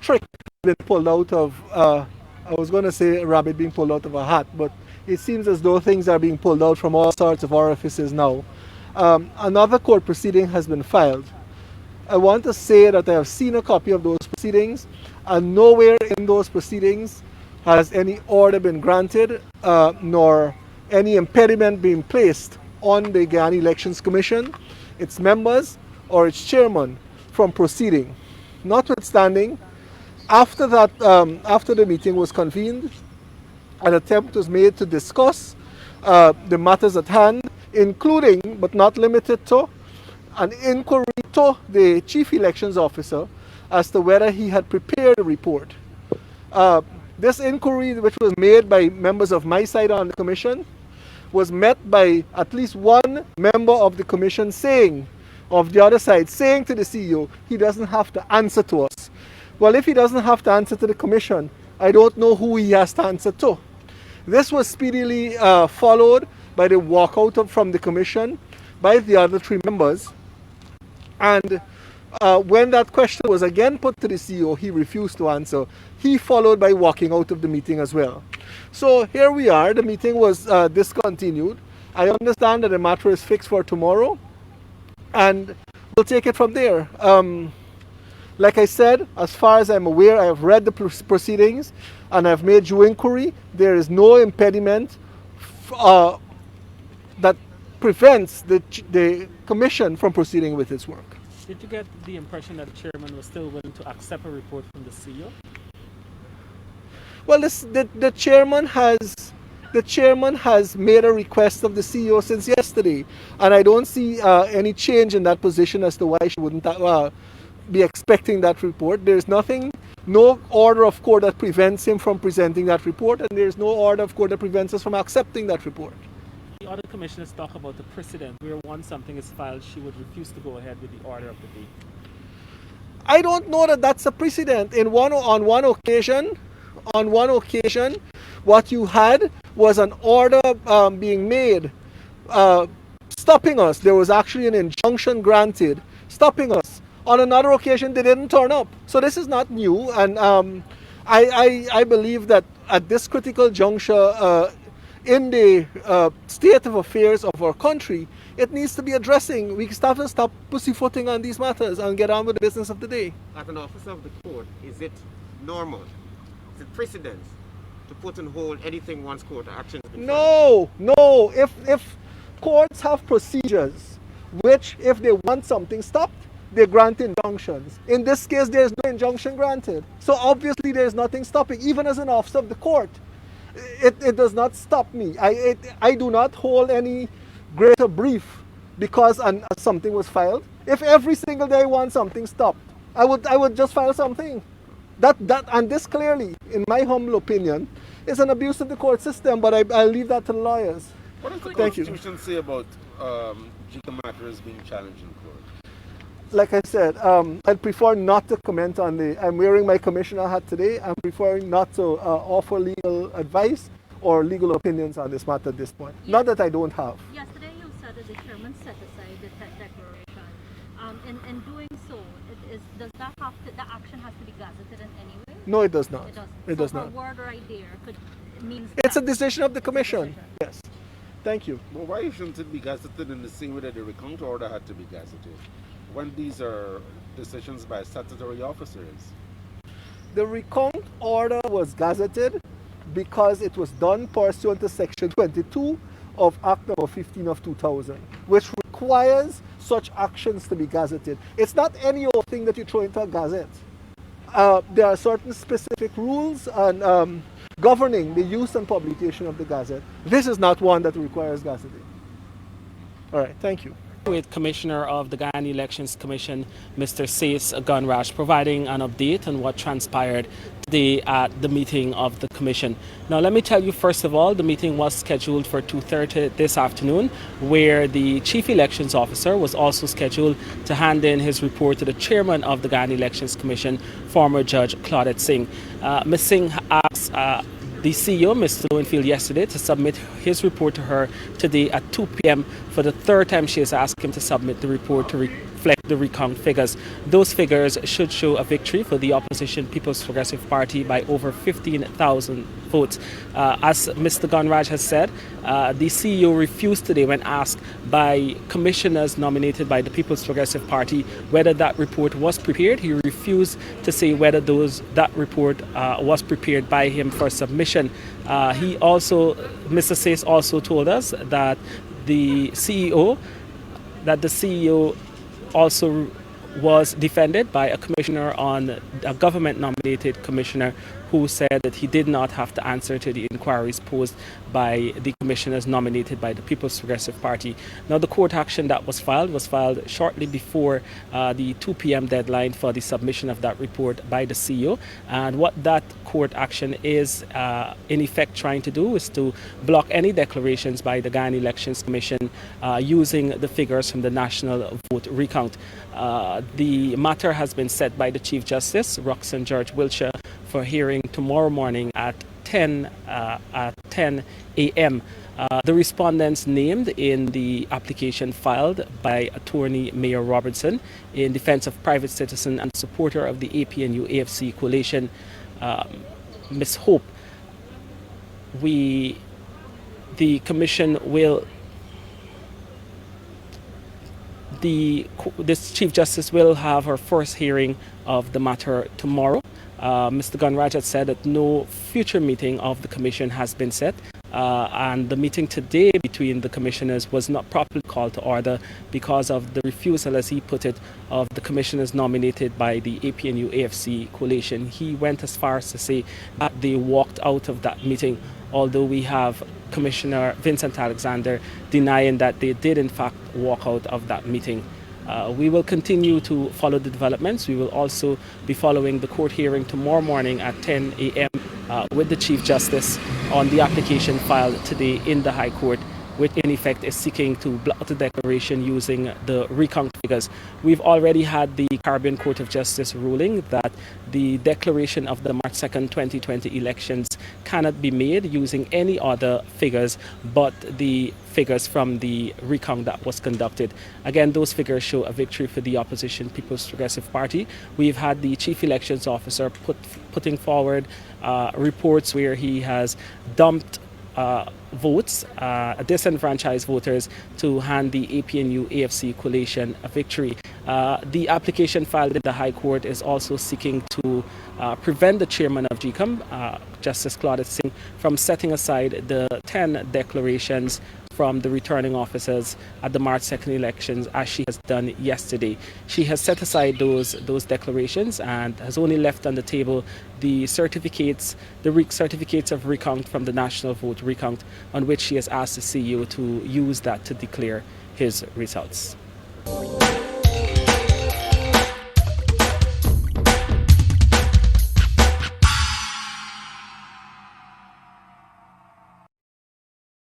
trick been pulled out of, I was going to say a rabbit being pulled out of a hat, but it seems as though things are being pulled out from all sorts of orifices now. Another court proceeding has been filed. I want to say that I have seen a copy of those proceedings, and nowhere in those proceedings has any order been granted, nor any impediment being placed on the Guyana Elections Commission, its members, or its chairman from proceeding. Notwithstanding, after the meeting was convened, an attempt was made to discuss the matters at hand, including but not limited to an inquiry to the chief elections officer as to whether he had prepared a report. This inquiry, which was made by members of my side on the commission, was met by at least one member of the commission of the other side, saying to the CEO, he doesn't have to answer to us. Well, if he doesn't have to answer to the commission, I don't know who he has to answer to. This was speedily followed by the walkout from the commission by the other three members. And when that question was again put to the CEO, he refused to answer. He followed by walking out of the meeting as well. So here we are. The meeting was discontinued. I understand that the matter is fixed for tomorrow, and we'll take it from there. Like I said, as far as I'm aware, I have read the proceedings and I've made due inquiry. There is no impediment that prevents the commission from proceeding with its work. Did you get the impression that the chairman was still willing to accept a report from the CEO? Well, the chairman has made a request of the CEO since yesterday, and I don't see any change in that position as to why she wouldn't be expecting that report. There's no order of court that prevents him from presenting that report, and there's no order of court that prevents us from accepting that report. The other commissioners talk about the precedent where once something is filed, she would refuse to go ahead with the order of the day. I don't know that that's a precedent. On one occasion, what you had was an order being made stopping us. There was actually an injunction granted stopping us. On another occasion, they didn't turn up. So this is not new, and I believe that at this critical juncture in the state of affairs of our country, it needs to be addressing. We have to stop pussyfooting on these matters and get on with the business of the day. As an officer of the court, is it normal, is it precedent to put on hold anything once court action has been No. If courts have procedures which, if they want something stopped, they grant injunctions. In this case, there is no injunction granted. So obviously there is nothing stopping. Even as an officer of the court, it does not stop me. I do not hold any greater brief because something was filed. If every single day I want something stopped, I would just file something. And this clearly, in my humble opinion, is an abuse of the court system, but I'll leave that to the lawyers. What does the Thank you. Constitution say about GECOM matters being challenged in court? Like I said, I'd prefer not to comment on I'm wearing my commissioner hat today. I'm preferring not to offer legal advice or legal opinions on this matter at this point. Yes. Not that I don't have. Yesterday you said that the chairman set aside the declaration. In doing so, does that have to, the action has to be gazetted in any way? No, it does not. It doesn't. It does not. A word right there means it's a decision of the commission. Yes. Thank you. Well, why shouldn't it be gazetted in the same way that the recount order had to be gazetted, when these are decisions by statutory officers? The recount order was gazetted because it was done pursuant to Section 22 of Act No. 15 of 2000, which requires such actions to be gazetted. It's not any old thing that you throw into a gazette. There are certain specific rules and governing the use and publication of the gazette. This is not one that requires gazetting. All right, thank you. With Commissioner of the Guyana Elections Commission, Mr. Saif Gunrash, providing an update on what transpired at the meeting of the Commission. Now, let me tell you, first of all, the meeting was scheduled for 2:30 this afternoon, where the Chief Elections Officer was also scheduled to hand in his report to the Chairman of the Guyana Elections Commission, former Judge Claudette Singh. Ms. Singh asked the CEO, Mr. Lowenfield, yesterday to submit his report to her today at 2 p.m. For the third time, she has asked him to submit the report to reflect the recount figures. Those figures should show a victory for the opposition People's Progressive Party by over 15,000 votes. As Mr. Gunraj has said, the CEO refused today when asked by commissioners nominated by the People's Progressive Party whether that report was prepared. He refused to say whether that report was prepared by him for submission. Mr. Sace also told us that the CEO also was defended by a commissioner a government nominated commissioner who said that he did not have to answer to the inquiries posed by the commissioners nominated by the People's Progressive Party. Now, the court action that was filed shortly before the 2 p.m. deadline for the submission of that report by the CEO. And what that court action is in effect trying to do is to block any declarations by the Guyana Elections Commission using the figures from the national vote recount. The matter has been set by the Chief Justice, Roxane George-Wiltshire, for hearing tomorrow morning at 10 a.m. The respondents named in the application filed by attorney Mayor Robertson in defense of private citizen and supporter of the APNU-AFC coalition, Ms. Hope. This Chief Justice will have her first hearing of the matter tomorrow. Mr. Gunraj had said that no future meeting of the commission has been set, and the meeting today between the commissioners was not properly called to order because of the refusal, as he put it, of the commissioners nominated by the APNU-AFC coalition. He went as far as to say that they walked out of that meeting, although we have Commissioner Vincent Alexander denying that they did in fact walk out of that meeting. We will continue to follow the developments. We will also be following the court hearing tomorrow morning at 10 a.m. With the Chief Justice on the application filed today in the High Court, which in effect is seeking to block the declaration using the recount figures. We've already had the Caribbean Court of Justice ruling that the declaration of the March 2nd, 2020 elections cannot be made using any other figures but the figures from the recount that was conducted. Again, those figures show a victory for the opposition People's Progressive Party. We've had the Chief Elections Officer putting forward reports where he has dumped votes, disenfranchised voters, to hand the APNU-AFC coalition a victory. The application filed in the High Court is also seeking to prevent the chairman of GECOM, Justice Claudette Singh, from setting aside the 10 declarations from the returning officers at the March 2nd elections, as she has done yesterday. She has set aside those declarations and has only left on the table the certificates of recount from the national vote recount, on which she has asked the CEO to use that to declare his results.